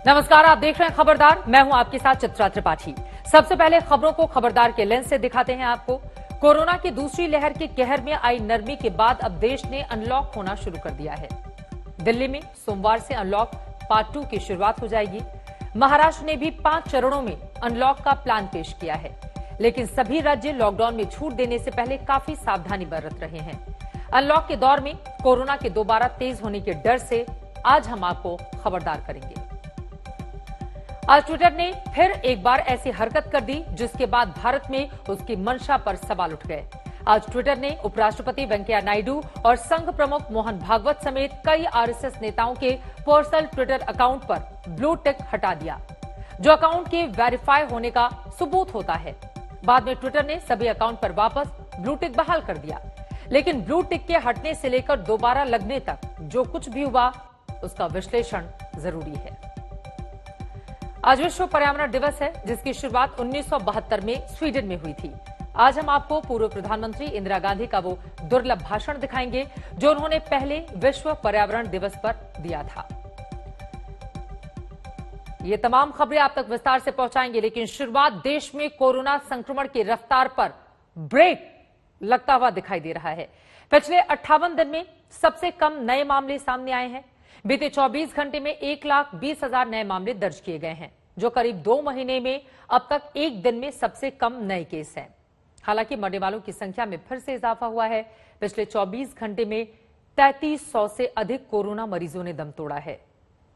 नमस्कार, आप देख रहे हैं खबरदार। मैं हूं आपके साथ चित्रा त्रिपाठी। सबसे पहले खबरों को खबरदार के लेंस से दिखाते हैं आपको। कोरोना की दूसरी लहर के कहर में आई नरमी के बाद अब देश ने अनलॉक होना शुरू कर दिया है। दिल्ली में सोमवार से अनलॉक पार्ट 2 की शुरुआत हो जाएगी। महाराष्ट्र ने भी 5 चरणों में अनलॉक का प्लान पेश किया है, लेकिन सभी राज्य लॉकडाउन में छूट देने से पहले काफी सावधानी बरत रहे हैं। अनलॉक के दौर में कोरोना के दोबारा तेज होने के डर से आज हम आपको खबरदार करेंगे। आज ट्विटर ने फिर एक बार ऐसी हरकत कर दी जिसके बाद भारत में उसकी मंशा पर सवाल उठ गए। आज ट्विटर ने उपराष्ट्रपति वेंकैया नायडू और संघ प्रमुख मोहन भागवत समेत कई आरएसएस नेताओं के पर्सनल ट्विटर अकाउंट पर ब्लू टिक हटा दिया, जो अकाउंट के वेरीफाई होने का सबूत होता है। बाद में ट्विटर ने सभी अकाउंट पर वापस ब्लू टिक बहाल कर दिया, लेकिन ब्लू टिक के हटने से लेकर दोबारा लगने तक जो कुछ भी हुआ उसका विश्लेषण जरूरी है। आज विश्व पर्यावरण दिवस है, जिसकी शुरुआत 1972 में स्वीडन में हुई थी। आज हम आपको पूर्व प्रधानमंत्री इंदिरा गांधी का वो दुर्लभ भाषण दिखाएंगे जो उन्होंने पहले विश्व पर्यावरण दिवस पर दिया था। ये तमाम खबरें आप तक विस्तार से पहुंचाएंगे, लेकिन शुरुआत देश में कोरोना संक्रमण की रफ्तार पर ब्रेक लगता हुआ दिखाई दे रहा है। पिछले 58 दिन में सबसे कम नए मामले सामने आए हैं। बीते 24 घंटे में 1,20,000 नए मामले दर्ज किए गए हैं, जो करीब 2 महीने में अब तक एक दिन में सबसे कम नए केस हैं। हालांकि मरने वालों की संख्या में फिर से इजाफा हुआ है। पिछले 24 घंटे में 3300 से अधिक कोरोना मरीजों ने दम तोड़ा है।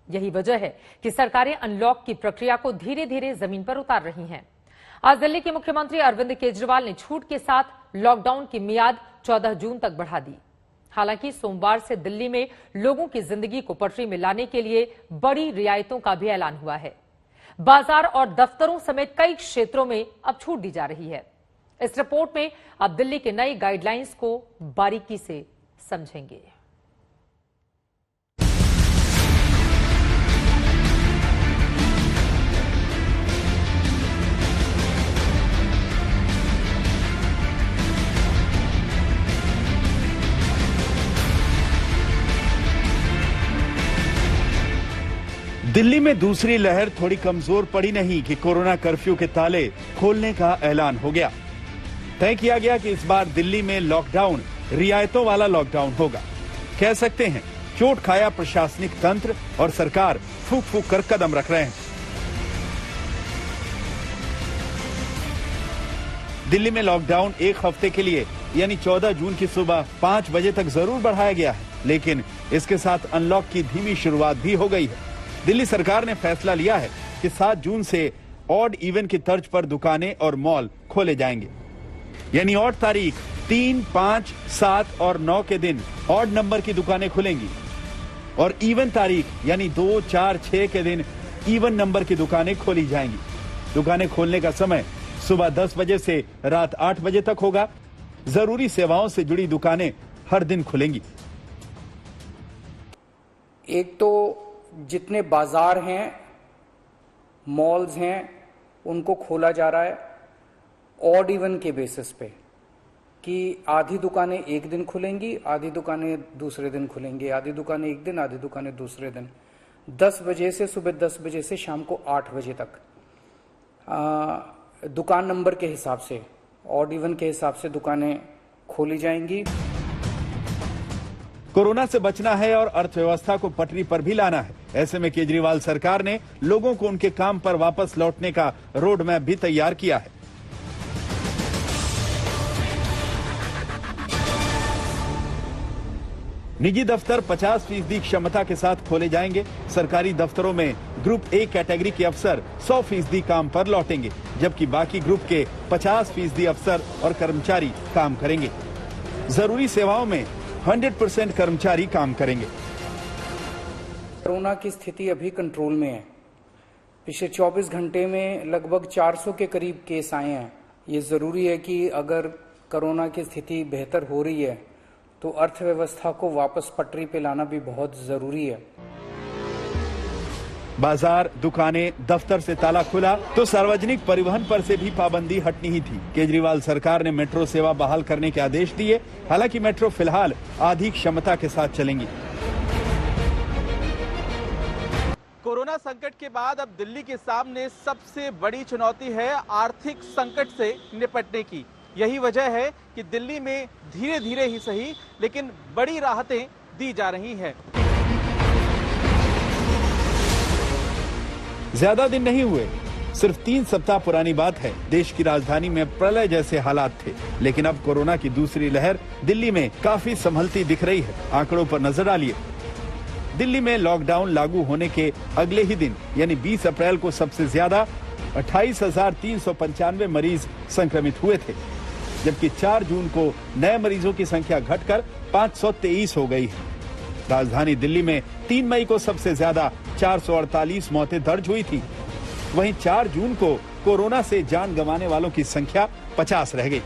यही वजह है कि सरकारें अनलॉक की प्रक्रिया को धीरे धीरे जमीन पर उतार रही हैं। आज दिल्ली के मुख्यमंत्री अरविंद केजरीवाल ने छूट के साथ लॉकडाउन की मियाद 14 जून तक बढ़ा दी। हालांकि सोमवार से दिल्ली में लोगों की जिंदगी को पटरी में लाने के लिए बड़ी रियायतों का भी ऐलान हुआ है। बाजार और दफ्तरों समेत कई क्षेत्रों में अब छूट दी जा रही है। इस रिपोर्ट में अब दिल्ली के नई गाइडलाइंस को बारीकी से समझेंगे। दिल्ली में दूसरी लहर थोड़ी कमजोर पड़ी नहीं कि कोरोना कर्फ्यू के ताले खोलने का ऐलान हो गया। तय किया गया कि इस बार दिल्ली में लॉकडाउन रियायतों वाला लॉकडाउन होगा। कह सकते हैं चोट खाया प्रशासनिक तंत्र और सरकार फूंक फूंक कर कदम रख रहे हैं। दिल्ली में लॉकडाउन एक हफ्ते के लिए यानी 14 जून की सुबह 5 बजे तक जरूर बढ़ाया गया है, लेकिन इसके साथ अनलॉक की धीमी शुरुआत भी हो गई है। दिल्ली सरकार ने फैसला लिया है कि 7 जून से ऑड इवन की तर्ज पर दुकानें और मॉल खोले जाएंगे। यानी ऑड तारीख 3, 5, 7 और 9 के दिन ऑड नंबर की दुकानें खुलेंगी और इवन तारीख यानी 2, 4, 6 के दिन इवन नंबर की दुकानें खोली जाएंगी। दुकानें खोलने का समय सुबह 10 बजे से रात 8 बजे तक होगा। जरूरी सेवाओं से जुड़ी दुकानें हर दिन खुलेंगी। एक तो जितने बाजार हैं, मॉल्स हैं, उनको खोला जा रहा है ऑड इवन के बेसिस पे कि आधी दुकानें एक दिन खुलेंगी, आधी दुकानें दूसरे दिन खुलेंगी, आधी दुकानें एक दिन, आधी दुकानें दूसरे दिन। 10 बजे से सुबह 10 बजे से शाम को 8 बजे तक दुकान नंबर के हिसाब से, ऑड इवन के हिसाब से दुकानें खोली जाएंगी। कोरोना से बचना है और अर्थव्यवस्था को पटरी पर भी लाना है। ऐसे में केजरीवाल सरकार ने लोगों को उनके काम पर वापस लौटने का रोड मैप भी तैयार किया है। निजी दफ्तर 50% क्षमता के साथ खोले जाएंगे। सरकारी दफ्तरों में ग्रुप ए कैटेगरी के अफसर 100% काम पर लौटेंगे, जबकि बाकी ग्रुप के 50% अफसर और कर्मचारी काम करेंगे। जरूरी सेवाओं में 100% कर्मचारी काम करेंगे। कोरोना की स्थिति अभी कंट्रोल में है। पिछले 24 घंटे में लगभग 400 के करीब केस आए हैं। ये जरूरी है कि अगर कोरोना की स्थिति बेहतर हो रही है तो अर्थव्यवस्था को वापस पटरी पे लाना भी बहुत जरूरी है। बाजार, दुकानें, दफ्तर से ताला खुला तो सार्वजनिक परिवहन पर से भी पाबंदी हटनी ही थी। केजरीवाल सरकार ने मेट्रो सेवा बहाल करने के आदेश दिए। हालांकि मेट्रो फिलहाल आधी क्षमता के साथ चलेंगी। कोरोना संकट के बाद अब दिल्ली के सामने सबसे बड़ी चुनौती है आर्थिक संकट से निपटने की। यही वजह है कि दिल्ली में धीरे धीरे ही सही लेकिन बड़ी राहतें दी जा रही हैं। ज्यादा दिन नहीं हुए, सिर्फ 3 सप्ताह पुरानी बात है, देश की राजधानी में प्रलय जैसे हालात थे। लेकिन अब कोरोना की दूसरी लहर दिल्ली में काफी संभलती दिख रही है। आंकड़ों पर नजर डालिए। दिल्ली में लॉकडाउन लागू होने के अगले ही दिन यानी 20 अप्रैल को सबसे ज्यादा 28,395 मरीज संक्रमित हुए थे, जबकि 4 जून को नए मरीजों की संख्या घटकर 523 हो गई है। राजधानी दिल्ली में 3 मई को सबसे ज्यादा 448 मौतें दर्ज हुई थी। वहीं 4 जून को कोरोना से जान गंवाने वालों की संख्या 50 रह गई।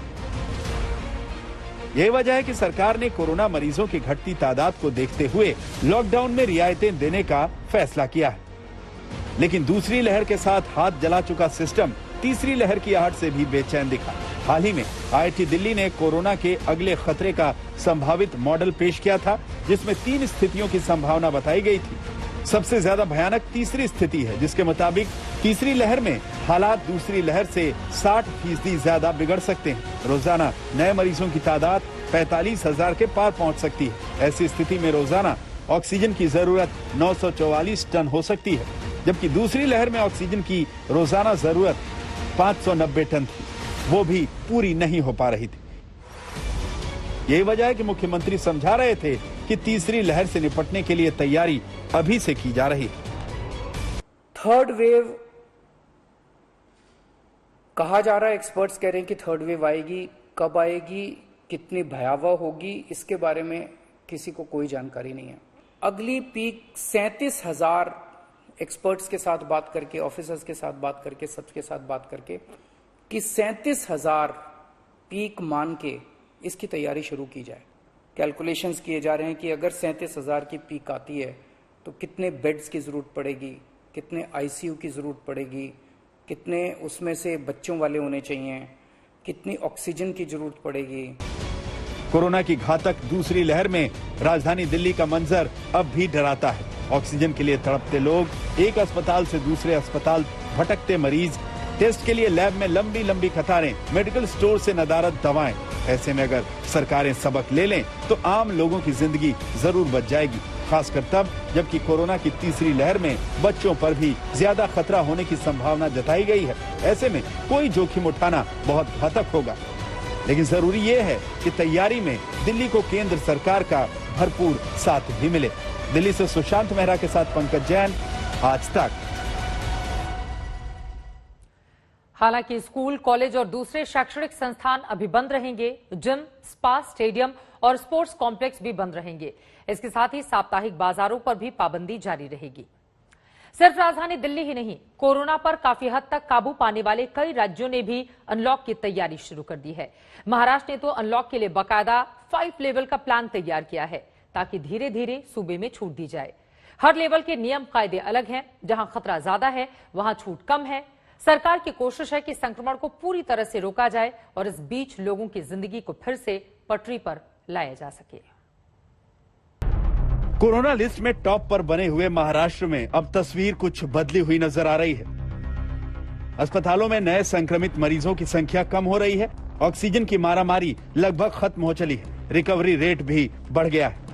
यही वजह है कि सरकार ने कोरोना मरीजों की घटती तादाद को देखते हुए लॉकडाउन में रियायतें देने का फैसला किया है। लेकिन दूसरी लहर के साथ हाथ जला चुका सिस्टम तीसरी लहर की आहट से भी बेचैन दिखा। हाल ही में IIT दिल्ली ने कोरोना के अगले खतरे का संभावित मॉडल पेश किया था, जिसमें 3 स्थितियों की संभावना बताई गई थी। सबसे ज्यादा भयानक तीसरी स्थिति है, जिसके मुताबिक तीसरी लहर में हालात दूसरी लहर से 60% ज्यादा बिगड़ सकते हैं। रोजाना नए मरीजों की तादाद 45,000 के पार पहुंच सकती है। ऐसी स्थिति में रोजाना ऑक्सीजन की जरूरत 944 टन हो सकती है, जबकि दूसरी लहर में ऑक्सीजन की रोजाना जरूरत 590 टन थी, वो भी पूरी नहीं हो पा रही थी। यही वजह है कि मुख्यमंत्री समझा रहे थे कि तीसरी लहर से निपटने के लिए तैयारी अभी से की जा रही है। थर्ड वेव कहा जा रहा है, एक्सपर्ट्स कह रहे हैं कि थर्ड वेव आएगी, कब आएगी, कितनी भयावह होगी, इसके बारे में किसी को कोई जानकारी नहीं है। अगली पीक 37,000 एक्सपर्ट्स के साथ बात करके, ऑफिसर्स के साथ बात करके, सबके साथ बात करके कि 37,000 पीक मान के इसकी तैयारी शुरू की जाए। कैलकुलेशंस किए जा रहे हैं कि अगर 37,000 की पीक आती है तो कितने बेड्स की जरूरत पड़ेगी, कितने ICU की जरूरत पड़ेगी, कितने उसमें से बच्चों वाले होने चाहिए, कितनी ऑक्सीजन की जरूरत पड़ेगी। कोरोना की घातक दूसरी लहर में राजधानी दिल्ली का मंजर अब भी डराता है। ऑक्सीजन के लिए तड़पते लोग, एक अस्पताल से दूसरे अस्पताल भटकते मरीज, टेस्ट के लिए लैब में लंबी लंबी कतारें, मेडिकल स्टोर से नदारद दवाएं। ऐसे में अगर सरकारें सबक ले लें तो आम लोगों की जिंदगी जरूर बच जाएगी, खासकर तब जबकि कोरोना की तीसरी लहर में बच्चों पर भी ज्यादा खतरा होने की संभावना जताई गई है। ऐसे में कोई जोखिम उठाना बहुत घातक होगा। लेकिन जरूरी ये है कि तैयारी में दिल्ली को केंद्र सरकार का भरपूर साथ भी मिले। दिल्ली से सुशांत मेहरा के साथ पंकज जैन, आज तक। हालांकि स्कूल, कॉलेज और दूसरे शैक्षणिक संस्थान अभी बंद रहेंगे। जिम, स्पा, स्टेडियम और स्पोर्ट्स कॉम्प्लेक्स भी बंद रहेंगे। इसके साथ ही साप्ताहिक बाजारों पर भी पाबंदी जारी रहेगी। सिर्फ राजधानी दिल्ली ही नहीं, कोरोना पर काफी हद तक काबू पाने वाले कई राज्यों ने भी अनलॉक की तैयारी शुरू कर दी है। महाराष्ट्र ने तो अनलॉक के लिए बाकायदा 5 लेवल का प्लान तैयार किया है, ताकि धीरे धीरे सूबे में छूट दी जाए। हर लेवल के नियम कायदे अलग हैं। जहां खतरा ज्यादा है वहां छूट कम है। सरकार की कोशिश है कि संक्रमण को पूरी तरह से रोका जाए और इस बीच लोगों की जिंदगी को फिर से पटरी पर लाया जा सके। कोरोना लिस्ट में टॉप पर बने हुए महाराष्ट्र में अब तस्वीर कुछ बदली हुई नजर आ रही है। अस्पतालों में नए संक्रमित मरीजों की संख्या कम हो रही है। ऑक्सीजन की मारामारी लगभग खत्म हो चली है। रिकवरी रेट भी बढ़ गया है।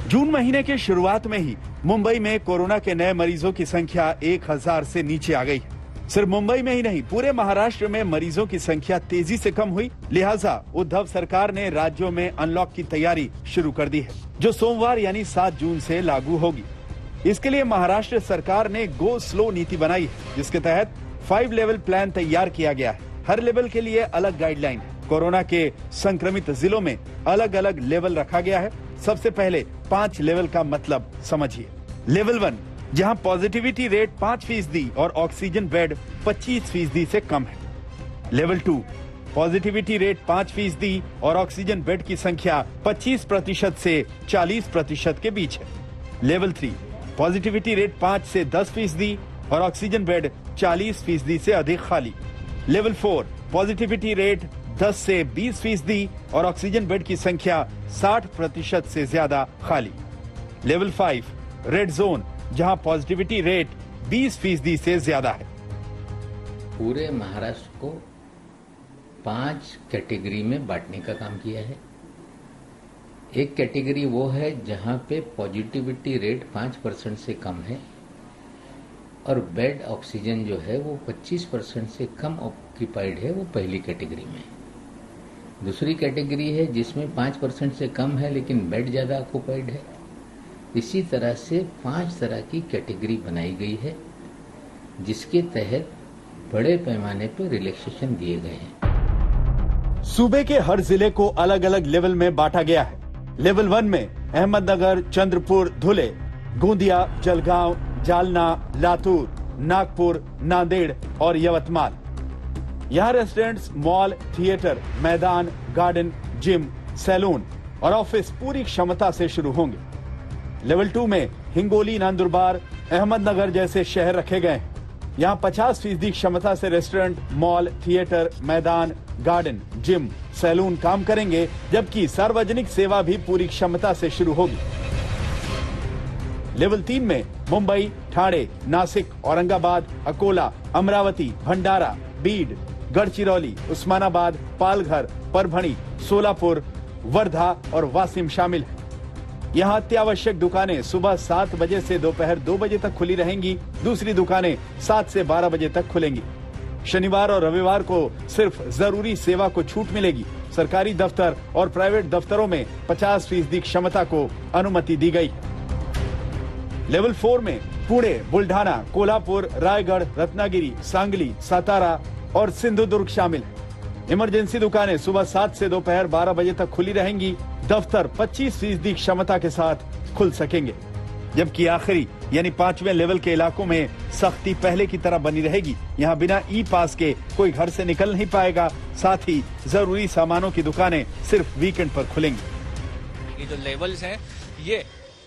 जून महीने के शुरुआत में ही मुंबई में कोरोना के नए मरीजों की संख्या 1,000 से नीचे आ गई है। सिर्फ मुंबई में ही नहीं, पूरे महाराष्ट्र में मरीजों की संख्या तेजी से कम हुई। लिहाजा उद्धव सरकार ने राज्यों में अनलॉक की तैयारी शुरू कर दी है, जो सोमवार यानी 7 जून से लागू होगी। इसके लिए महाराष्ट्र सरकार ने गो स्लो नीति बनाई है, जिसके तहत 5 लेवल प्लान तैयार किया गया है। हर लेवल के लिए अलग गाइडलाइन है। कोरोना के संक्रमित जिलों में अलग अलग लेवल रखा गया है। सबसे पहले 5 लेवल का मतलब समझिए। लेवल 1, जहां पॉजिटिविटी रेट 5% और ऑक्सीजन बेड 25% से कम है। लेवल 2, पॉजिटिविटी रेट 5% और ऑक्सीजन बेड की संख्या 25% से 40% के बीच है। लेवल 3, पॉजिटिविटी रेट 5 से 10% और ऑक्सीजन बेड 40% से अधिक खाली। लेवल 4, पॉजिटिविटी रेट 10 से 20% और ऑक्सीजन बेड की संख्या 60% से ज्यादा खाली। लेवल 5, रेड जोन, जहां पॉजिटिविटी रेट 20% से ज्यादा है। पूरे महाराष्ट्र को 5 कैटेगरी में बांटने का काम किया है। एक कैटेगरी वो है जहां पे पॉजिटिविटी रेट 5% से कम है और बेड ऑक्सीजन जो है वो 25% से कम ऑक्यूपाइड है, वो पहली कैटेगरी में। दूसरी कैटेगरी है जिसमें 5% से कम है लेकिन बेड ज्यादा ऑक्यूपाइड है। इसी तरह से 5 तरह की कैटेगरी बनाई गई है जिसके तहत बड़े पैमाने पर रिलैक्सेशन दिए गए हैं। सूबे के हर जिले को अलग अलग लेवल में बांटा गया है। लेवल 1 में अहमदनगर, चंद्रपुर, धुले, गोंदिया, जलगांव, जालना, लातूर, नागपुर, नांदेड़ और यवतमाल। यहाँ रेस्टोरेंट्स, मॉल, थिएटर, मैदान, गार्डन, जिम, सैलून और ऑफिस पूरी क्षमता से शुरू होंगे। लेवल 2 में हिंगोली, नंदुरबार, अहमदनगर जैसे शहर रखे गए हैं। यहाँ 50% क्षमता से रेस्टोरेंट, मॉल, थिएटर, मैदान, गार्डन, जिम, सैलून काम करेंगे, जबकि सार्वजनिक सेवा भी पूरी क्षमता से शुरू होगी। लेवल 3 में मुंबई, ठाणे, नासिक, औरंगाबाद, अकोला, अमरावती, भंडारा, बीड, गढ़चिरौली, उस्मानाबाद, पालघर, परभणी, सोलापुर, वर्धा और वासिम शामिल है। यहाँ अत्यावश्यक दुकानें सुबह 7 बजे से दोपहर 2 बजे तक खुली रहेंगी। दूसरी दुकानें 7 से 12 बजे तक खुलेंगी। शनिवार और रविवार को सिर्फ जरूरी सेवा को छूट मिलेगी। सरकारी दफ्तर और प्राइवेट दफ्तरों में 50% क्षमता को अनुमति दी गई। लेवल 4 में पुणे, बुल्ढाना, कोल्हापुर, रायगढ़, रत्नागिरी, सांगली, सातारा और सिंधुदुर्ग शामिल है। इमरजेंसी दुकानें सुबह 7 से दोपहर 12 बजे तक खुली रहेंगी। दफ्तर 25% क्षमता के साथ खुल सकेंगे। जबकि आखिरी यानी 5वें लेवल के इलाकों में सख्ती पहले की तरह बनी रहेगी। यहाँ बिना ई पास के कोई घर से निकल नहीं पाएगा। साथ ही जरूरी सामानों की दुकानें सिर्फ वीकेंड पर खुलेंगी। ये जो लेवल्स हैं ये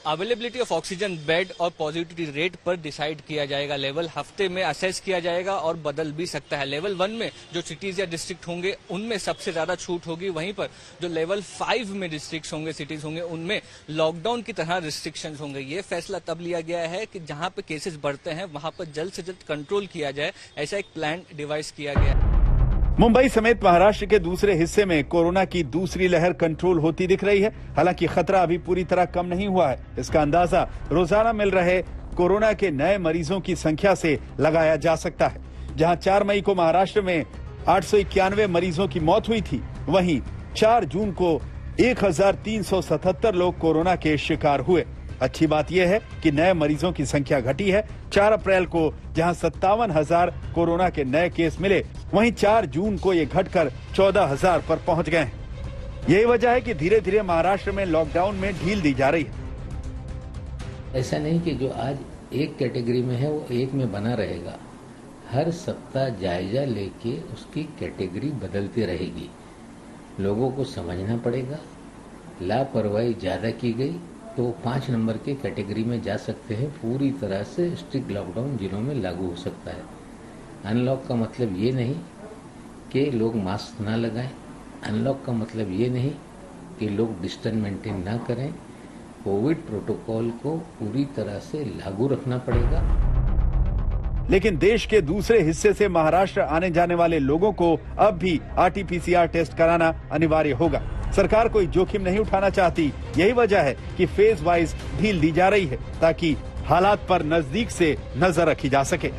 अवेलेबिलिटी ऑफ ऑक्सीजन बेड और पॉजिटिविटी रेट पर डिसाइड किया जाएगा। लेवल हफ्ते में असेस किया जाएगा और बदल भी सकता है। लेवल 1 में जो सिटीज या डिस्ट्रिक्ट होंगे उनमें सबसे ज्यादा छूट होगी। वहीं पर जो लेवल 5 में डिस्ट्रिक्ट होंगे, सिटीज होंगे, उनमें लॉकडाउन की तरह रिस्ट्रिक्शंस होंगे। ये फैसला तब लिया गया है कि जहां पे केसेस बढ़ते हैं वहां पर जल्द से जल्द कंट्रोल किया जाए, ऐसा एक प्लान डिवाइस किया गया है। मुंबई समेत महाराष्ट्र के दूसरे हिस्से में कोरोना की दूसरी लहर कंट्रोल होती दिख रही है। हालांकि खतरा अभी पूरी तरह कम नहीं हुआ है। इसका अंदाजा रोजाना मिल रहे कोरोना के नए मरीजों की संख्या से लगाया जा सकता है। जहां 4 मई को महाराष्ट्र में 891 मरीजों की मौत हुई थी, वहीं 4 जून को 1377 लोग कोरोना के शिकार हुए। अच्छी बात यह है कि नए मरीजों की संख्या घटी है। 4 अप्रैल को जहां 57,000 कोरोना के नए केस मिले, वहीं 4 जून को ये घटकर 14,000 पर पहुंच गए हैं। यही वजह है कि धीरे धीरे महाराष्ट्र में लॉकडाउन में ढील दी जा रही है। ऐसा नहीं कि जो आज एक कैटेगरी में है वो एक में बना रहेगा। हर सप्ताह जायजा लेके उसकी कैटेगरी बदलती रहेगी। लोगों को समझना पड़ेगा। लापरवाही ज्यादा की गई तो 5 नंबर के कैटेगरी में जा सकते हैं। पूरी तरह से स्ट्रिक्ट लॉकडाउन जिलों में लागू हो सकता है। अनलॉक का मतलब ये नहीं कि लोग मास्क ना लगाएं। अनलॉक का मतलब ये नहीं कि लोग डिस्टेंस मेंटेन ना करें। कोविड प्रोटोकॉल को पूरी तरह से लागू रखना पड़ेगा। लेकिन देश के दूसरे हिस्से से महाराष्ट्र आने जाने वाले लोगों को अब भी RT-PCR टेस्ट कराना अनिवार्य होगा। सरकार कोई जोखिम नहीं उठाना चाहती। यही वजह है कि फेज वाइज ढील दी जा रही है ताकि हालात पर नजदीक से नजर रखी जा सके।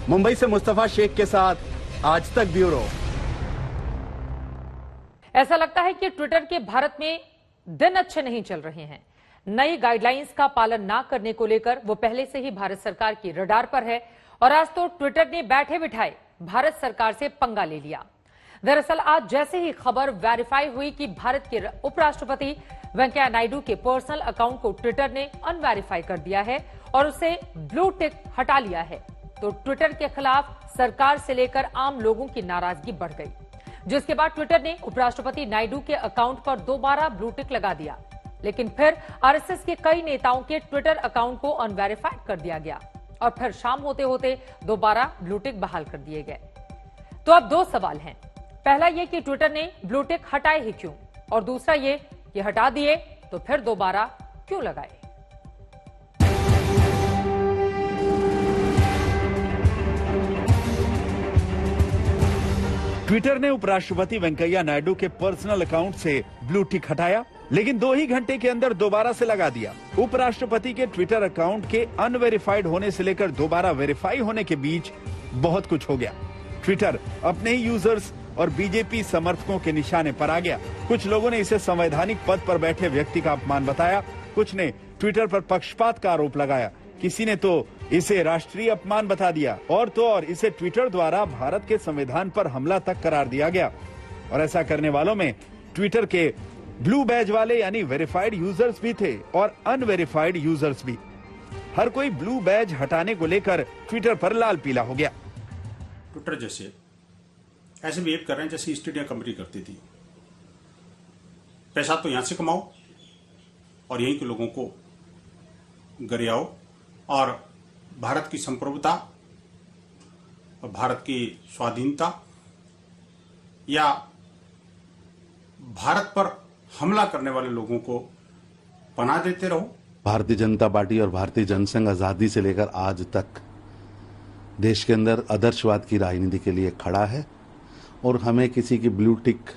मुंबई से मुस्तफा शेख के साथ आज तक ब्यूरो। ऐसा लगता है कि ट्विटर के भारत में दिन अच्छे नहीं चल रहे हैं। नई गाइडलाइंस का पालन ना करने को लेकर वो पहले से ही भारत सरकार की रडार पर है और आज तो ट्विटर ने बैठे बिठाए भारत सरकार से पंगा ले लिया। दरअसल आज जैसे ही खबर वेरीफाई हुई कि भारत के उपराष्ट्रपति वेंकैया नायडू के पर्सनल अकाउंट को ट्विटर ने अनवेरीफाई कर दिया है और उसे ब्लू टिक हटा लिया है, तो ट्विटर के खिलाफ सरकार से लेकर आम लोगों की नाराजगी बढ़ गई, जिसके बाद ट्विटर ने उपराष्ट्रपति नायडू के अकाउंट पर दोबारा ब्लू टिक लगा दिया। लेकिन फिर आरएसएस के कई नेताओं के ट्विटर अकाउंट को अनवेरीफाइड कर दिया गया और फिर शाम होते होते दोबारा ब्लू टिक बहाल कर दिए गए। तो अब 2 सवाल हैं। पहला ये कि ट्विटर ने ब्लू टिक हटाए ही क्यों, और दूसरा ये कि हटा दिए तो फिर दोबारा क्यों लगाए। ट्विटर ने उपराष्ट्रपति वेंकैया नायडू के पर्सनल अकाउंट से ब्लू टिक हटाया, लेकिन 2 ही घंटे के अंदर दोबारा से लगा दिया। उपराष्ट्रपति के ट्विटर अकाउंट के अनवेरिफाइड होने से लेकर दोबारा वेरीफाई होने के बीच बहुत कुछ हो गया। ट्विटर अपने ही यूजर्स और बीजेपी समर्थकों के निशाने पर आ गया। कुछ लोगों ने इसे संवैधानिक पद पर बैठे व्यक्ति का अपमान बताया, कुछ ने ट्विटर पर पक्षपात का आरोप लगाया, किसी ने तो इसे राष्ट्रीय अपमान बता दिया और तो और इसे ट्विटर द्वारा भारत के संविधान पर हमला तक करार दिया गया। और ऐसा करने वालों में ट्विटर के ब्लू बैज वाले यानी वेरीफाइड यूजर्स भी थे और अनवेरीफाइड यूजर्स भी। हर कोई ब्लू बैज हटाने को लेकर ट्विटर पर लाल पीला हो गया। ट्विटर जैसे ऐसे बिहेव कर रहे हैं जैसे ईस्ट इंडिया कंपनी करती थी। पैसा तो यहां से कमाओ और यहीं के लोगों को गरियाओ और भारत की संप्रभुता और भारत की स्वाधीनता या भारत पर हमला करने वाले लोगों को पनाह देते रहो। भारतीय जनता पार्टी और भारतीय जनसंघ आजादी से लेकर आज तक देश के अंदर आदर्शवाद की राजनीति के लिए खड़ा है और हमें किसी की ब्लू टिक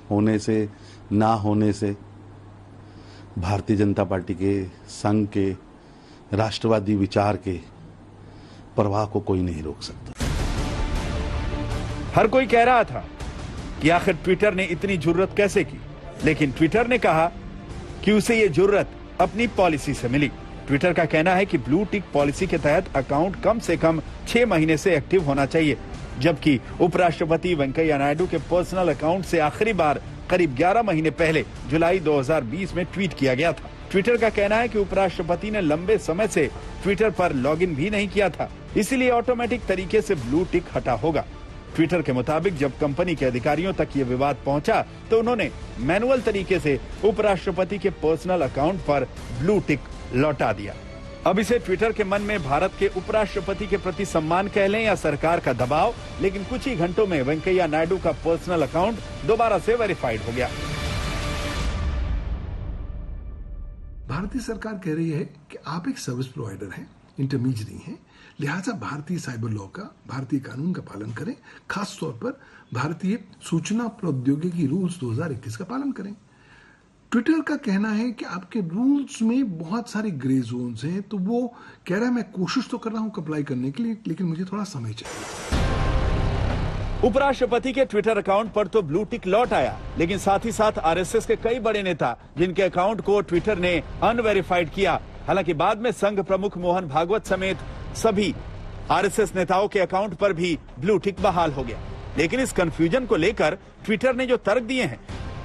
होने से ना होने से भारतीय जनता पार्टी के संघ के राष्ट्रवादी विचार के प्रवाह को कोई नहीं रोक सकता। हर कोई कह रहा था कि आखिर ट्विटर ने इतनी जुर्रत कैसे की, लेकिन ट्विटर ने कहा कि उसे ये जुर्रत अपनी पॉलिसी से मिली। ट्विटर का कहना है कि ब्लू टिक पॉलिसी के तहत अकाउंट कम से कम 6 महीने से एक्टिव होना चाहिए, जबकि उपराष्ट्रपति वेंकैया नायडू के पर्सनल अकाउंट से आखिरी बार करीब 11 महीने पहले जुलाई 2020 में ट्वीट किया गया था। ट्विटर का कहना है कि उपराष्ट्रपति ने लंबे समय से ट्विटर पर लॉगिन भी नहीं किया था, इसीलिए ऑटोमेटिक तरीके से ब्लू टिक हटा होगा। ट्विटर के मुताबिक जब कंपनी के अधिकारियों तक ये विवाद पहुंचा तो उन्होंने मैनुअल तरीके से उपराष्ट्रपति के पर्सनल अकाउंट पर ब्लू टिक लौटा दिया। अब इसे ट्विटर के मन में भारत के उपराष्ट्रपति के प्रति सम्मान कह लें या सरकार का दबाव, लेकिन कुछ ही घंटों में वेंकैया नायडू का पर्सनल अकाउंट दोबारा से वेरीफाइड हो गया। भारतीय सरकार कह रही है कि आप एक सर्विस प्रोवाइडर हैं, इंटरमीडियरी हैं, लिहाजा भारतीय साइबर लॉ का, भारतीय कानून का पालन करें, खास तौर पर भारतीय सूचना प्रौद्योगिकी रूल्स 2021 का पालन करें। ट्विटर का कहना है कि आपके रूल्स में बहुत सारे ग्रे जोन्स हैं, तो वो कह रहा है मैं कोशिश तो कर रहा हूं अप्लाई करने के लिए, लेकिन मुझे थोड़ा समय चाहिए। उपराष्ट्रपति के ट्विटर अकाउंट पर तो ब्लू टिक लौट आया, लेकिन साथ ही साथ आरएसएस के कई बड़े नेता जिनके अकाउंट को ट्विटर ने अनवेरीफाइड किया। हालांकि बाद में संघ प्रमुख मोहन भागवत समेत सभी आरएसएस नेताओं के अकाउंट पर भी ब्लू टिक बहाल हो गया। लेकिन इस कंफ्यूजन को लेकर ट्विटर ने जो तर्क दिए हैं,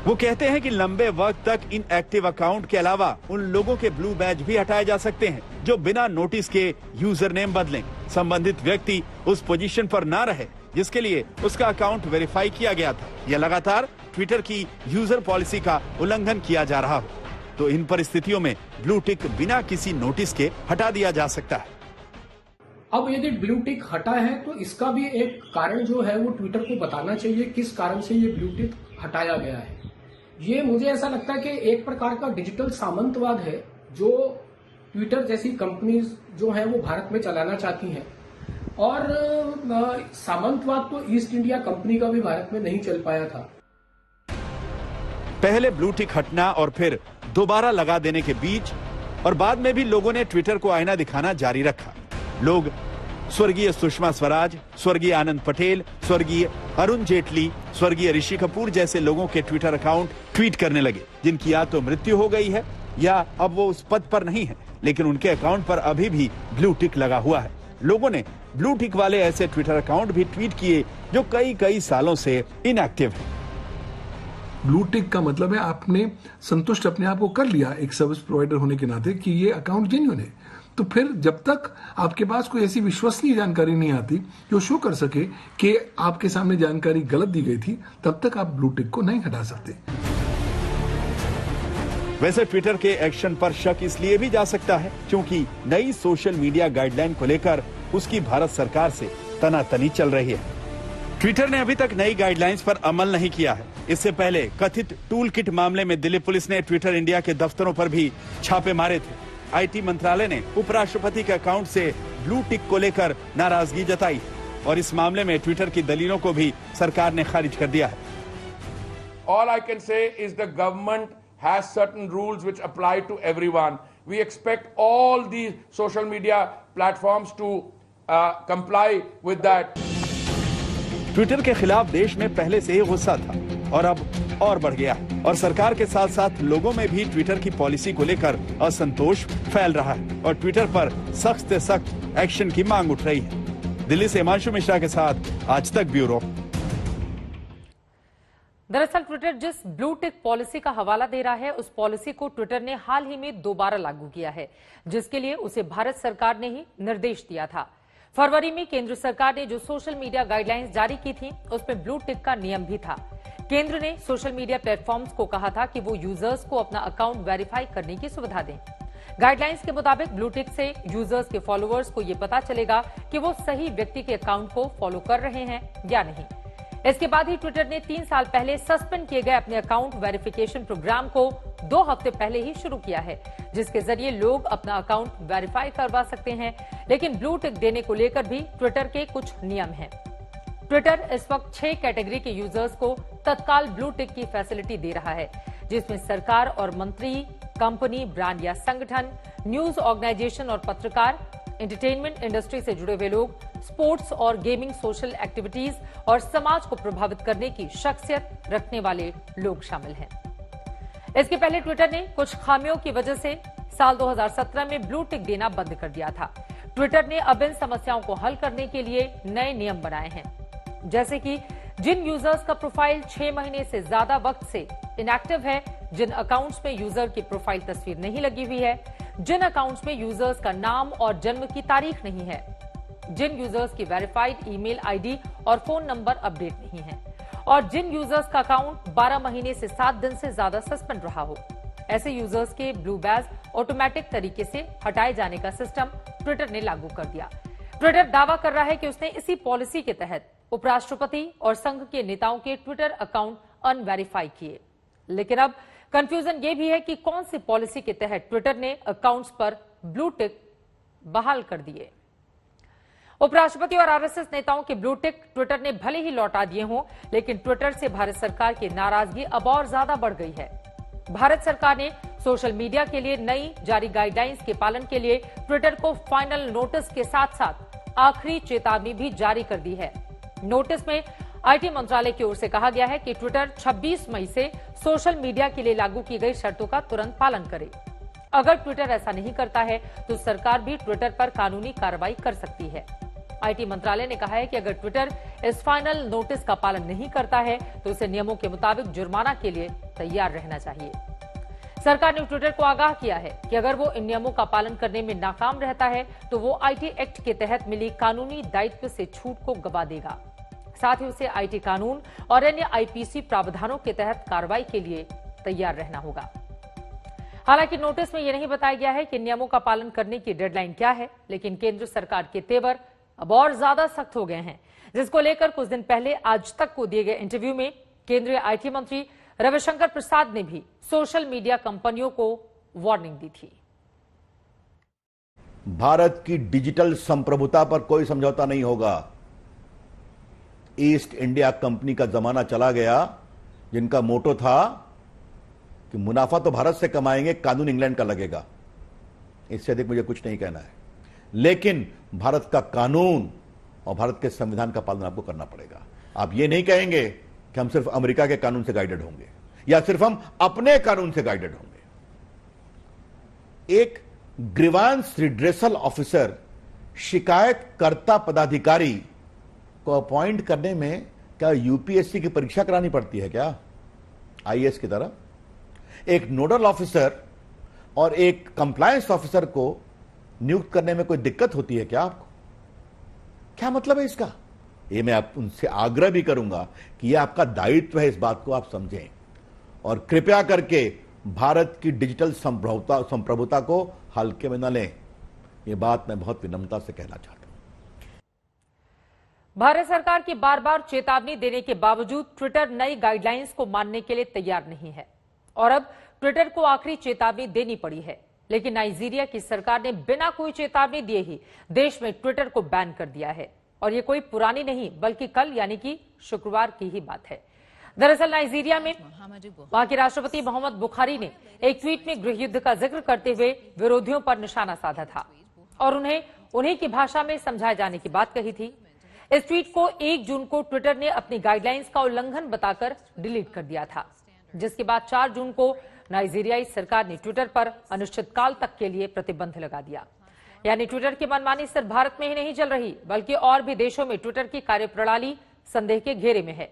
वो कहते हैं कि लंबे वक्त तक इन एक्टिव अकाउंट के अलावा उन लोगों के ब्लू बैज भी हटाए जा सकते हैं जो बिना नोटिस के यूजर नेम बदलें। संबंधित व्यक्ति उस पोजीशन पर ना रहे जिसके लिए उसका अकाउंट वेरीफाई किया गया था, या लगातार ट्विटर की यूजर पॉलिसी का उल्लंघन किया जा रहा हो, तो इन परिस्थितियों में ब्लू टिक बिना किसी नोटिस के हटा दिया जा सकता है। अब यदि ब्लू टिक हटा है तो इसका भी एक कारण जो है वो ट्विटर को बताना चाहिए किस कारण से ये ब्लू टिक हटाया गया है। ये मुझे ऐसा लगता है कि एक प्रकार का डिजिटल सामंतवाद है जो ट्विटर जैसी कंपनीज जो है वो भारत में चलाना चाहती हैं, और सामंतवाद तो ईस्ट इंडिया कंपनी का भी भारत में नहीं चल पाया था। पहले ब्लू टिक हटना और फिर दोबारा लगा देने के बीच और बाद में भी लोगों ने ट्विटर को आईना दिखाना जारी रखा। लोग स्वर्गीय सुषमा स्वराज, स्वर्गीय आनंद पटेल, स्वर्गीय अरुण जेटली, स्वर्गीय ऋषि कपूर जैसे लोगों के ट्विटर अकाउंट ट्वीट करने लगे जिनकी या तो मृत्यु हो गई है या अब वो उस पद पर नहीं है, लेकिन उनके अकाउंट पर अभी भी ब्लू टिक लगा हुआ है। लोगों ने ब्लू टिक वाले ऐसे ट्विटर अकाउंट भी ट्वीट किए जो कई सालों से इनएक्टिव है। ब्लू टिक का मतलब है आपने संतुष्ट अपने आप को कर लिया एक सर्विस प्रोवाइडर होने के नाते कि ये अकाउंट जेन्युइन है। तो फिर जब तक आपके पास कोई ऐसी विश्वसनीय जानकारी नहीं आती जो शो कर सके कि आपके सामने जानकारी गलत दी गई थी, तब तक आप ब्लू टिक को नहीं हटा सकते। वैसे ट्विटर के एक्शन पर शक इसलिए भी जा सकता है क्योंकि नई सोशल मीडिया गाइडलाइन को लेकर उसकी भारत सरकार से तनातनी चल रही है। ट्विटर ने अभी तक नई गाइडलाइंस पर अमल नहीं किया है। इससे पहले कथित टूल किट मामले में दिल्ली पुलिस ने ट्विटर इंडिया के दफ्तरों पर भी छापे मारे थे। आईटी मंत्रालय ने उपराष्ट्रपति के अकाउंट से ब्लू टिक को लेकर नाराजगी जताई। और इस मामले में ट्विटर की दलीलों को भी सरकार ने खारिज कर दिया है। All I can say is the government has certain rules which apply to everyone. We expect all these social media platforms to comply with that. Twitter के खिलाफ देश में पहले से ही गुस्सा था और अब और बढ़ गया है और सरकार के साथ साथ लोगों में भी ट्विटर की पॉलिसी को लेकर असंतोष फैल रहा है और ट्विटर पर सख्त से सख्त एक्शन की मांग उठ रही है। दिल्ली से हिमांशु मिश्रा के साथ आज तक ब्यूरो। दरअसल ट्विटर जिस ब्लू टिक पॉलिसी का हवाला दे रहा है, उस पॉलिसी को ट्विटर ने हाल ही में दोबारा लागू किया है, जिसके लिए उसे भारत सरकार ने ही निर्देश दिया था। फरवरी में केंद्र सरकार ने जो सोशल मीडिया गाइडलाइंस जारी की थी, उसमें ब्लू टिक का नियम भी था। केंद्र ने सोशल मीडिया प्लेटफॉर्म्स को कहा था कि वो यूजर्स को अपना अकाउंट वेरीफाई करने की सुविधा दें। गाइडलाइंस के मुताबिक ब्लू टिक से यूजर्स के फॉलोअर्स को ये पता चलेगा कि वो सही व्यक्ति के अकाउंट को फॉलो कर रहे हैं या नहीं। इसके बाद ही ट्विटर ने 3 साल पहले सस्पेंड किए गए अपने अकाउंट वेरिफिकेशन प्रोग्राम को 2 हफ्ते पहले ही शुरू किया है, जिसके जरिए लोग अपना अकाउंट वेरीफाई करवा सकते हैं। लेकिन ब्लू टिक देने को लेकर भी ट्विटर के कुछ नियम हैं। ट्विटर इस वक्त 6 कैटेगरी के यूजर्स को तत्काल ब्लू टिक की फैसिलिटी दे रहा है, जिसमें सरकार और मंत्री, कंपनी, ब्रांड या संगठन, न्यूज ऑर्गेनाइजेशन और पत्रकार, एंटरटेनमेंट इंडस्ट्री से जुड़े हुए लोग, स्पोर्ट्स और गेमिंग, सोशल एक्टिविटीज और समाज को प्रभावित करने की शख्सियत रखने वाले लोग शामिल हैं। इसके पहले ट्विटर ने कुछ खामियों की वजह से साल 2017 में ब्लू टिक देना बंद कर दिया था। ट्विटर ने अब इन समस्याओं को हल करने के लिए नए नियम बनाए हैं, जैसे कि जिन यूजर्स का प्रोफाइल 6 महीने से ज्यादा वक्त से इनएक्टिव है, जिन अकाउंट्स में यूजर की प्रोफाइल तस्वीर नहीं लगी हुई है, जिन अकाउंट्स में यूजर्स का नाम और जन्म की तारीख नहीं है, जिन यूजर्स की वेरीफाइड ईमेल आईडी और फोन नंबर अपडेट नहीं है और जिन यूजर्स का अकाउंट 12 महीने से 7 दिन से ज्यादा सस्पेंड रहा हो, ऐसे यूजर्स के ब्लू बैज ऑटोमेटिक तरीके से हटाए जाने का सिस्टम ट्विटर ने लागू कर दिया। ट्विटर दावा कर रहा है कि उसने इसी पॉलिसी के तहत उपराष्ट्रपति और संघ के नेताओं के ट्विटर अकाउंट अनवेरीफाई किए। लेकिन अब कंफ्यूजन ये भी है कि कौन सी पॉलिसी के तहत ट्विटर ने अकाउंट्स पर ब्लू टिक बहाल कर दिए। उपराष्ट्रपति और आरएसएस नेताओं के ब्लू टिक ट्विटर ने भले ही लौटा दिए हों, लेकिन ट्विटर से भारत सरकार की नाराजगी अब और ज्यादा बढ़ गई है। भारत सरकार ने सोशल मीडिया के लिए नई जारी गाइडलाइंस के पालन के लिए ट्विटर को फाइनल नोटिस के साथ साथ आखिरी चेतावनी भी जारी कर दी है। नोटिस में आईटी मंत्रालय की ओर से कहा गया है कि ट्विटर 26 मई से सोशल मीडिया के लिए लागू की गई शर्तों का तुरंत पालन करे। अगर ट्विटर ऐसा नहीं करता है तो सरकार भी ट्विटर पर कानूनी कार्रवाई कर सकती है। आईटी मंत्रालय ने कहा है कि अगर ट्विटर इस फाइनल नोटिस का पालन नहीं करता है तो उसे नियमों के मुताबिक जुर्माना के लिए तैयार रहना चाहिए। सरकार ने ट्विटर को आगाह किया है कि अगर वो इन नियमों का पालन करने में नाकाम रहता है तो वो आईटी एक्ट के तहत मिली कानूनी दायित्व से छूट को गवा देगा। साथ ही उसे आईटी कानून और अन्य आईपीसी प्रावधानों के तहत कार्रवाई के लिए तैयार रहना होगा। हालांकि नोटिस में यह नहीं बताया गया है कि नियमों का पालन करने की डेडलाइन क्या है, लेकिन केंद्र सरकार के तेवर अब और ज्यादा सख्त हो गए हैं, जिसको लेकर कुछ दिन पहले आज तक को दिए गए इंटरव्यू में केंद्रीय आईटी मंत्री रविशंकर प्रसाद ने भी सोशल मीडिया कंपनियों को वार्निंग दी थी। भारत की डिजिटल संप्रभुता पर कोई समझौता नहीं होगा। ईस्ट इंडिया कंपनी का जमाना चला गया, जिनका मोटो था कि मुनाफा तो भारत से कमाएंगे, कानून इंग्लैंड का लगेगा। इससे अधिक मुझे कुछ नहीं कहना है, लेकिन भारत का कानून और भारत के संविधान का पालन आपको करना पड़ेगा। आप ये नहीं कहेंगे कि हम सिर्फ अमेरिका के कानून से गाइडेड होंगे या सिर्फ हम अपने कानून से गाइडेड होंगे। एक ग्रीवांस रिड्रेसल ऑफिसर, शिकायतकर्ता पदाधिकारी को अपॉइंट करने में क्या यूपीएससी की परीक्षा करानी पड़ती है क्या, आईएएस की तरह? एक नोडल ऑफिसर और एक कंप्लायंस ऑफिसर को नियुक्त करने में कोई दिक्कत होती है क्या आपको? क्या मतलब है इसका? ये मैं आप उनसे आग्रह भी करूंगा कि यह आपका दायित्व है, इस बात को आप समझें और कृपया करके भारत की डिजिटल संप्रभुता को हल्के में न लें। यह बात मैं बहुत विनम्रता से कहना चाहता हूं। भारत सरकार की बार बार चेतावनी देने के बावजूद ट्विटर नई गाइडलाइंस को मानने के लिए तैयार नहीं है और अब ट्विटर को आखिरी चेतावनी देनी पड़ी है। लेकिन नाइजीरिया की सरकार ने बिना कोई चेतावनी दिए ही देश में ट्विटर को बैन कर दिया है। और ये कोई पुरानी नहीं बल्कि कल यानी कि शुक्रवार की ही बात है। दरअसल नाइजीरिया में वहां के राष्ट्रपति मोहम्मद बुखारी ने एक ट्वीट में गृह युद्ध का जिक्र करते हुए विरोधियों पर निशाना साधा था और उन्हीं की भाषा में समझाए जाने की बात कही थी। इस ट्वीट को 1 जून को ट्विटर ने अपनी गाइडलाइंस का उल्लंघन बताकर डिलीट कर दिया था, जिसके बाद 4 जून को नाइजीरियाई सरकार ने ट्विटर पर अनिश्चितकाल तक के लिए प्रतिबंध लगा दिया। यानी ट्विटर की मनमानी सिर्फ भारत में ही नहीं चल रही बल्कि और भी देशों में ट्विटर की कार्यप्रणाली संदेह के घेरे में है।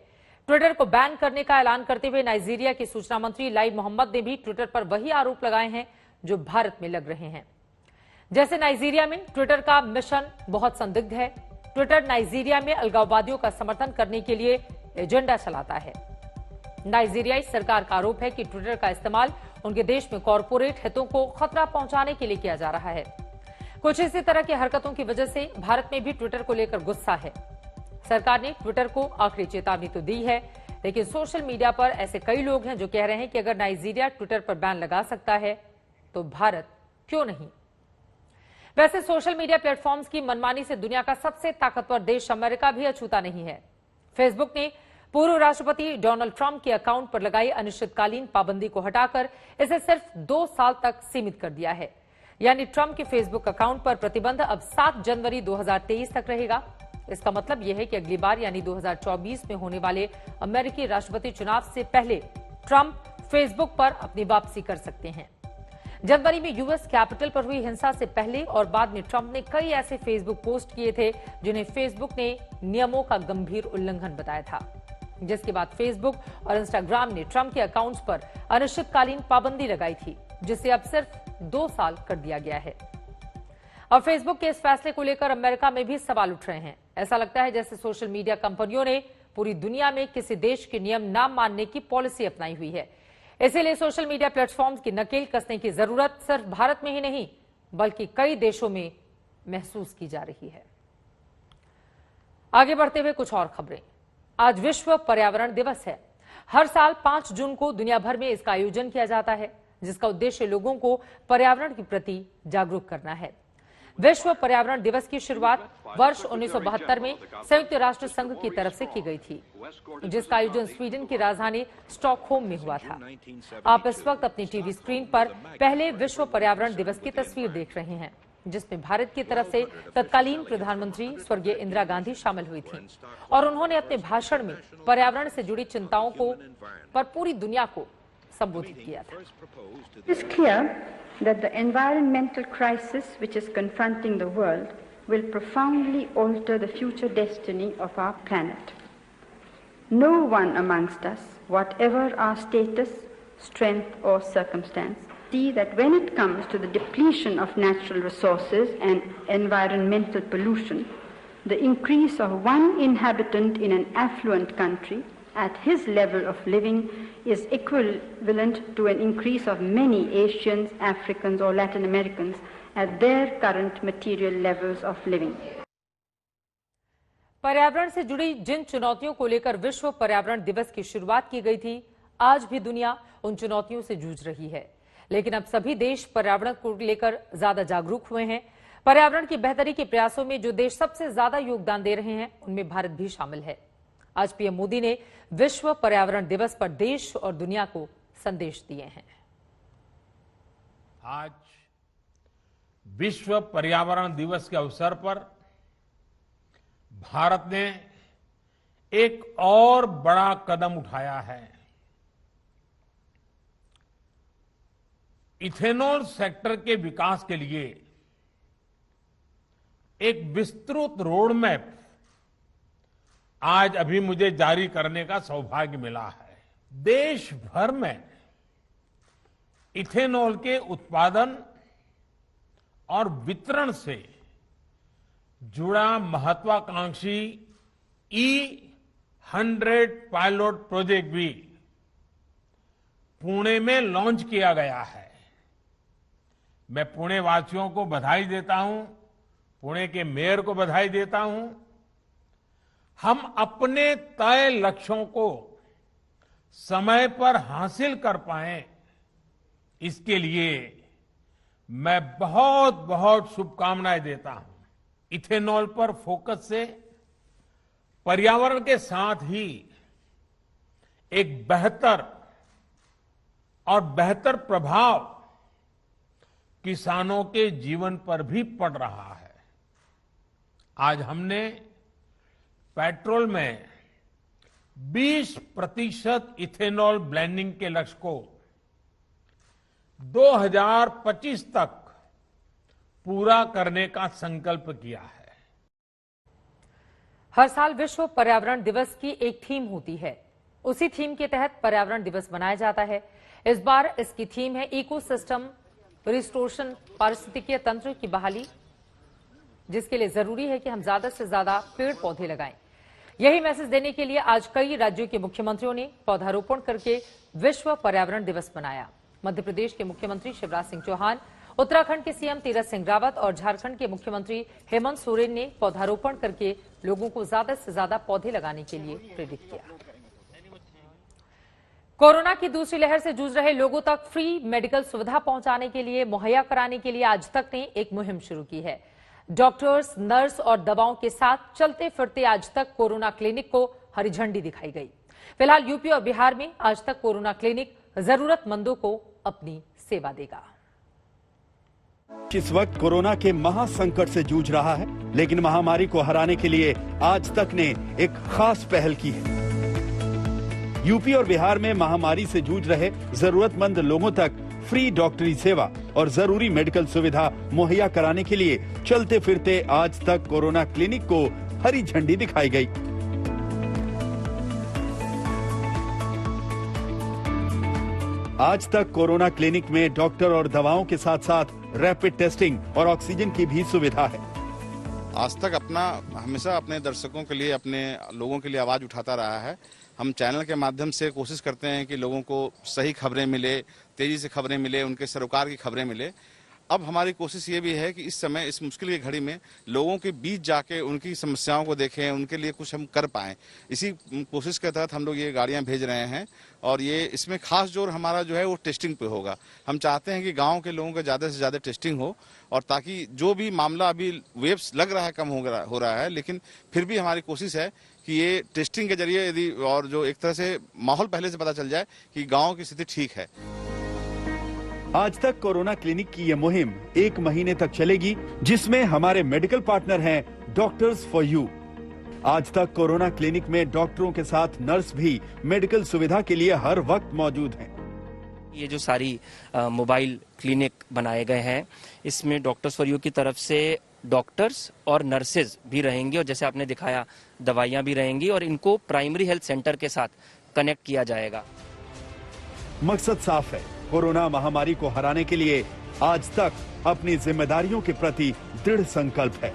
ट्विटर को बैन करने का ऐलान करते हुए नाइजीरिया के सूचना मंत्री लाई मोहम्मद ने भी ट्विटर पर वही आरोप लगाए हैं जो भारत में लग रहे हैं। जैसे नाइजीरिया में ट्विटर का मिशन बहुत संदिग्ध है। ट्विटर नाइजीरिया में अलगाववादियों का समर्थन करने के लिए एजेंडा चलाता है। नाइजीरियाई सरकार का आरोप है कि ट्विटर का इस्तेमाल उनके देश में कॉरपोरेट हितों को खतरा पहुंचाने के लिए किया जा रहा है। कुछ इसी तरह की हरकतों की वजह से भारत में भी ट्विटर को लेकर गुस्सा है। सरकार ने ट्विटर को आखिरी चेतावनी तो दी है, लेकिन सोशल मीडिया पर ऐसे कई लोग हैं जो कह रहे हैं कि अगर नाइजीरिया ट्विटर पर बैन लगा सकता है तो भारत क्यों नहीं। वैसे सोशल मीडिया प्लेटफॉर्म्स की मनमानी से दुनिया का सबसे ताकतवर देश अमेरिका भी अछूता नहीं है। फेसबुक ने पूर्व राष्ट्रपति डोनाल्ड ट्रंप के अकाउंट पर लगाई अनिश्चितकालीन पाबंदी को हटाकर इसे सिर्फ 2 साल तक सीमित कर दिया है। यानी ट्रंप के फेसबुक अकाउंट पर प्रतिबंध अब 7 जनवरी 2023 तक रहेगा। इसका मतलब यह है कि अगली बार यानी 2024 में होने वाले अमेरिकी राष्ट्रपति चुनाव से पहले ट्रंप फेसबुक पर अपनी वापसी कर सकते हैं। जनवरी में यूएस कैपिटल पर हुई हिंसा से पहले और बाद में ट्रंप ने कई ऐसे फेसबुक पोस्ट किए थे जिन्हें फेसबुक ने नियमों का गंभीर उल्लंघन बताया था, जिसके बाद फेसबुक और इंस्टाग्राम ने ट्रंप के अकाउंट्स पर अनिश्चितकालीन पाबंदी लगाई थी, जिसे अब सिर्फ 2 साल कर दिया गया है। अब फेसबुक के इस फैसले को लेकर अमेरिका में भी सवाल उठ रहे हैं। ऐसा लगता है जैसे सोशल मीडिया कंपनियों ने पूरी दुनिया में किसी देश के नियम न मानने की पॉलिसी अपनाई हुई है। इसीलिए सोशल मीडिया प्लेटफॉर्म्स की नकेल कसने की जरूरत सिर्फ भारत में ही नहीं बल्कि कई देशों में महसूस की जा रही है। आगे बढ़ते हुए कुछ और खबरें। आज विश्व पर्यावरण दिवस है। हर साल 5 जून को दुनिया भर में इसका आयोजन किया जाता है, जिसका उद्देश्य लोगों को पर्यावरण के प्रति जागरूक करना है। विश्व पर्यावरण दिवस की शुरुआत वर्ष 1972 में संयुक्त राष्ट्र संघ की तरफ से की गई थी, जिसका आयोजन स्वीडन की राजधानी स्टॉकहोम में हुआ था। आप इस वक्त अपनी टीवी स्क्रीन पर पहले विश्व पर्यावरण दिवस की तस्वीर देख रहे हैं, जिसमें भारत की तरफ से तत्कालीन प्रधानमंत्री स्वर्गीय इंदिरा गांधी शामिल हुई थी और उन्होंने अपने भाषण में पर्यावरण से जुड़ी चिंताओं को पर पूरी दुनिया को संबोधित किया था। It is clear that the environmental crisis which is confronting the world will profoundly alter the future destiny of our planet. No one amongst us, whatever our status, strength or circumstance, see that when it comes to the depletion of natural resources and environmental pollution, the increase of one inhabitant in an affluent country at his level of living is equivalent to an increase of many Asians, Africans or Latin Americans at their current material levels of living. पर्यावरण से जुड़ी जिन चुनौतियों को लेकर विश्व पर्यावरण दिवस की शुरुआत की गई थी, आज भी दुनिया उन चुनौतियों से जूझ रही है। लेकिन अब सभी देश पर्यावरण को लेकर ज्यादा जागरूक हुए हैं। पर्यावरण की बेहतरी के प्रयासों में जो देश सबसे ज्यादा योगदान दे रहे हैं, उनमें भारत भी शामिल है। आज पीएम मोदी ने विश्व पर्यावरण दिवस पर देश और दुनिया को संदेश दिए हैं। आज विश्व पर्यावरण दिवस के अवसर पर भारत ने एक और बड़ा कदम उठाया है। इथेनॉल सेक्टर के विकास के लिए एक विस्तृत रोड मैप आज अभी मुझे जारी करने का सौभाग्य मिला है। देश भर में इथेनॉल के उत्पादन और वितरण से जुड़ा महत्वाकांक्षी E100 पायलट प्रोजेक्ट भी पुणे में लॉन्च किया गया है। मैं पुणे वासियों को बधाई देता हूं, पुणे के मेयर को बधाई देता हूं। हम अपने तय लक्ष्यों को समय पर हासिल कर पाएं, इसके लिए मैं बहुत बहुत शुभकामनाएं देता हूं। इथेनॉल पर फोकस से पर्यावरण के साथ ही एक बेहतर और बेहतर प्रभाव किसानों के जीवन पर भी पड़ रहा है। आज हमने पेट्रोल में 20% इथेनॉल ब्लेंडिंग के लक्ष्य को 2025 तक पूरा करने का संकल्प किया है। हर साल विश्व पर्यावरण दिवस की एक थीम होती है, उसी थीम के तहत पर्यावरण दिवस मनाया जाता है। इस बार इसकी थीम है इकोसिस्टम रिस्टोरेशन, पारिस्थितिकीय तंत्र की बहाली, जिसके लिए जरूरी है कि हम ज्यादा से ज्यादा पेड़ पौधे लगाएं। यही मैसेज देने के लिए आज कई राज्यों के मुख्यमंत्रियों ने पौधारोपण करके विश्व पर्यावरण दिवस मनाया। मध्य प्रदेश के मुख्यमंत्री शिवराज सिंह चौहान, उत्तराखंड के सीएम तीरथ सिंह रावत और झारखंड के मुख्यमंत्री हेमंत सोरेन ने पौधारोपण करके लोगों को ज्यादा से ज्यादा पौधे लगाने के लिए प्रेरित किया। कोरोना की दूसरी लहर से जूझ रहे लोगों तक फ्री मेडिकल सुविधा पहुंचाने के लिए, मुहैया कराने के लिए आज तक ने एक मुहिम शुरू की है। डॉक्टर्स, नर्स और दवाओं के साथ चलते फिरते आज तक कोरोना क्लिनिक को हरी झंडी दिखाई गई। फिलहाल यूपी और बिहार में आज तक कोरोना क्लिनिक जरूरतमंदों को अपनी सेवा देगा। इस वक्त कोरोना के महासंकट से जूझ रहा है, लेकिन महामारी को हराने के लिए आज तक ने एक खास पहल की है। यूपी और बिहार में महामारी से जूझ रहे जरूरतमंद लोगों तक फ्री डॉक्टरी सेवा और जरूरी मेडिकल सुविधा मुहैया कराने के लिए चलते फिरते आज तक कोरोना क्लिनिक को हरी झंडी दिखाई गई। आज तक कोरोना क्लिनिक में डॉक्टर और दवाओं के साथ साथ रैपिड टेस्टिंग और ऑक्सीजन की भी सुविधा है। आज तक हमेशा अपने दर्शकों के लिए, अपने लोगों के लिए आवाज उठाता रहा है। हम चैनल के माध्यम से कोशिश करते हैं कि लोगों को सही खबरें मिले, तेजी से खबरें मिले, उनके सरोकार की खबरें मिले। अब हमारी कोशिश ये भी है कि इस समय, इस मुश्किल की घड़ी में लोगों के बीच जाके उनकी समस्याओं को देखें, उनके लिए कुछ हम कर पाएं। इसी कोशिश के तहत हम लोग ये गाड़ियां भेज रहे हैं और ये इसमें खास जोर हमारा जो है वो टेस्टिंग पे होगा। हम चाहते हैं कि गांव के लोगों का ज़्यादा से ज़्यादा टेस्टिंग हो, और ताकि जो भी मामला अभी वेव्स लग रहा है कम हो रहा है, लेकिन फिर भी हमारी कोशिश है कि ये टेस्टिंग के जरिए यदि और जो एक तरह से माहौल पहले से पता चल जाए कि गाँव की स्थिति ठीक है। आज तक कोरोना क्लिनिक की ये मुहिम 1 महीने तक चलेगी, जिसमें हमारे मेडिकल पार्टनर हैं डॉक्टर्स फॉर यू। आज तक कोरोना क्लिनिक में डॉक्टरों के साथ नर्स भी मेडिकल सुविधा के लिए हर वक्त मौजूद हैं। ये जो सारी मोबाइल क्लिनिक बनाए गए हैं, इसमें डॉक्टर्स फॉर यू की तरफ से डॉक्टर्स और नर्सेज भी रहेंगे, और जैसे आपने दिखाया दवाइयां भी रहेंगी, और इनको प्राइमरी हेल्थ सेंटर के साथ कनेक्ट किया जाएगा। मकसद साफ है, कोरोना महामारी को हराने के लिए आज तक अपनी जिम्मेदारियों के प्रति दृढ़ संकल्प है।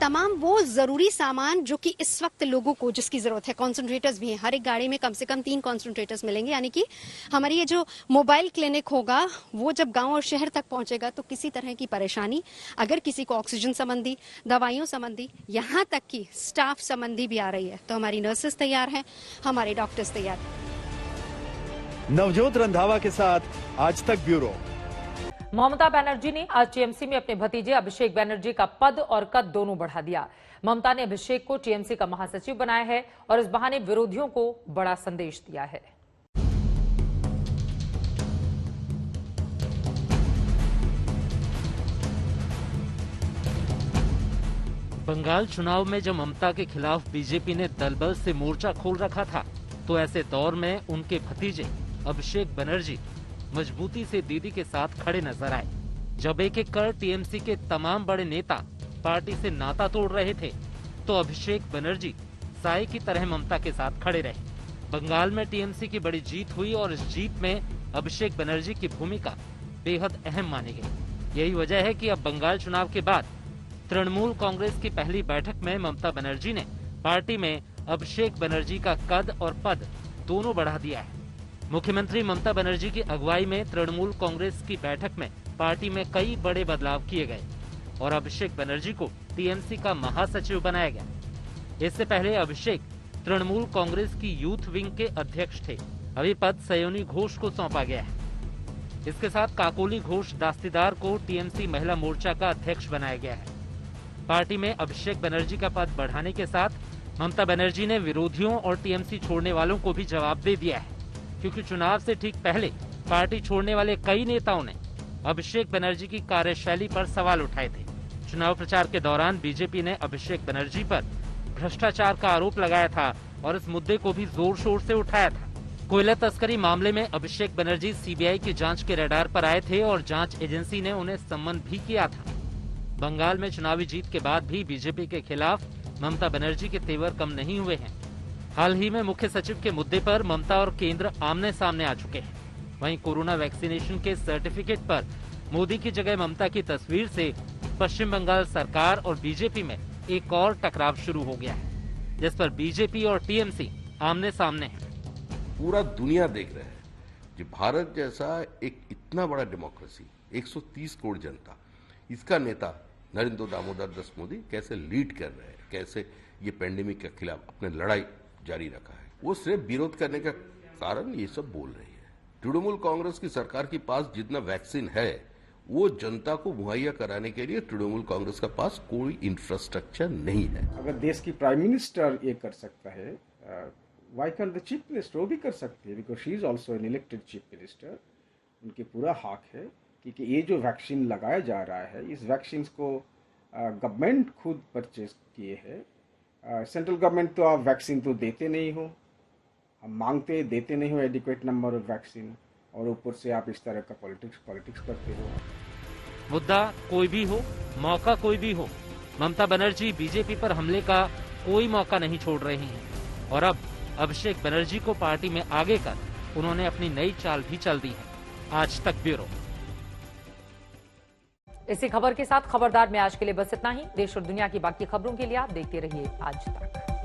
तमाम वो जरूरी सामान जो कि इस वक्त लोगों को जिसकी जरूरत है, कॉन्सेंट्रेटर्स भी हैं। हर एक गाड़ी में कम से कम 3 कॉन्सेंट्रेटर्स मिलेंगे, यानी कि हमारी ये जो मोबाइल क्लिनिक होगा वो जब गांव और शहर तक पहुंचेगा तो किसी तरह की परेशानी, अगर किसी को ऑक्सीजन संबंधी, दवाइयों संबंधी, यहाँ तक कि स्टाफ संबंधी भी आ रही है, तो हमारी नर्सेस तैयार हैं, हमारे डॉक्टर्स तैयार हैं। नवजोत रंधावा के साथ आज तक ब्यूरो। ममता बनर्जी ने आज टीएमसी में अपने भतीजे अभिषेक बनर्जी का पद और कद दोनों बढ़ा दिया। ममता ने अभिषेक को टीएमसी का महासचिव बनाया है और इस बहाने विरोधियों को बड़ा संदेश दिया है। बंगाल चुनाव में जब ममता के खिलाफ बीजेपी ने दलबल से मोर्चा खोल रखा था, तो ऐसे दौर में उनके भतीजे अभिषेक बनर्जी मजबूती से दीदी के साथ खड़े नजर आए। जब एक एक कर टीएमसी के तमाम बड़े नेता पार्टी से नाता तोड़ रहे थे, तो अभिषेक बनर्जी साए की तरह ममता के साथ खड़े रहे। बंगाल में टीएमसी की बड़ी जीत हुई और इस जीत में अभिषेक बनर्जी की भूमिका बेहद अहम मानी गई। यही वजह है कि अब बंगाल चुनाव के बाद तृणमूल कांग्रेस की पहली बैठक में ममता बनर्जी ने पार्टी में अभिषेक बनर्जी का कद और पद दोनों बढ़ा दिया है। मुख्यमंत्री ममता बनर्जी की अगुवाई में तृणमूल कांग्रेस की बैठक में पार्टी में कई बड़े बदलाव किए गए और अभिषेक बनर्जी को टीएमसी का महासचिव बनाया गया। इससे पहले अभिषेक तृणमूल कांग्रेस की यूथ विंग के अध्यक्ष थे। अभी पद सयोनी घोष को सौंपा गया है। इसके साथ काकोली घोष दास्तीदार को टीएमसी महिला मोर्चा का अध्यक्ष बनाया गया है। पार्टी में अभिषेक बनर्जी का पद बढ़ाने के साथ ममता बनर्जी ने विरोधियों और टीएमसी छोड़ने वालों को भी जवाब दे दिया है, क्योंकि चुनाव से ठीक पहले पार्टी छोड़ने वाले कई नेताओं ने अभिषेक बनर्जी की कार्यशैली पर सवाल उठाए थे। चुनाव प्रचार के दौरान बीजेपी ने अभिषेक बनर्जी पर भ्रष्टाचार का आरोप लगाया था और इस मुद्दे को भी जोर शोर से उठाया था। कोयला तस्करी मामले में अभिषेक बनर्जी सीबीआई की जांच के रडार पर आए थे और जांच एजेंसी ने उन्हें सम्मन भी किया था। बंगाल में चुनावी जीत के बाद भी बीजेपी के खिलाफ ममता बनर्जी के तेवर कम नहीं हुए हैं। हाल ही में मुख्य सचिव के मुद्दे पर ममता और केंद्र आमने सामने आ चुके हैं। वहीं कोरोना वैक्सीनेशन के सर्टिफिकेट पर मोदी की जगह ममता की तस्वीर से पश्चिम बंगाल सरकार और बीजेपी में एक और टकराव शुरू हो गया है, जिस पर बीजेपी और टीएमसी आमने सामने हैं। पूरा दुनिया देख रहा है कि भारत जैसा एक इतना बड़ा डेमोक्रेसी, 130 करोड़ जनता, इसका नेता नरेंद्र दामोदर दास मोदी कैसे लीड कर रहे हैं, कैसे ये पेंडेमिक के खिलाफ अपने लड़ाई जारी रखा है। वो सिर्फ विरोध करने का कारण ये सब बोल रही है। तृणमूल कांग्रेस की सरकार के पास जितना वैक्सीन है वो जनता को मुहैया कराने के लिए तृणमूल कांग्रेस के पास कोई इंफ्रास्ट्रक्चर नहीं है। अगर देश की प्राइम मिनिस्टर ये कर सकता है, why can the chief minister वो भी कर सकती है, because she is also an elected chief minister. उनके पूरा हक है कि ये जो वैक्सीन लगाया जा रहा है, इस वैक्सीन को गवर्नमेंट खुद परचेज किए है। सेंट्रल गवर्नमेंट तो आप वैक्सीन तो देते नहीं हो, हम मांगते देते नहीं हो एडिक्वेट नंबर ऑफ वैक्सीन, और ऊपर से आप इस तरह का पॉलिटिक्स करते हो। मुद्दा कोई भी हो, मौका कोई भी हो, ममता बनर्जी बीजेपी पर हमले का कोई मौका नहीं छोड़ रही हैं और अब अभिषेक बनर्जी को पार्टी में आगे कर उन्होंने अपनी नई चाल भी चल दी है। आज तक ब्यूरो। इसी खबर के साथ खबरदार में आज के लिए बस इतना ही। देश और दुनिया की बाकी खबरों के लिए आप देखते रहिए आज तक।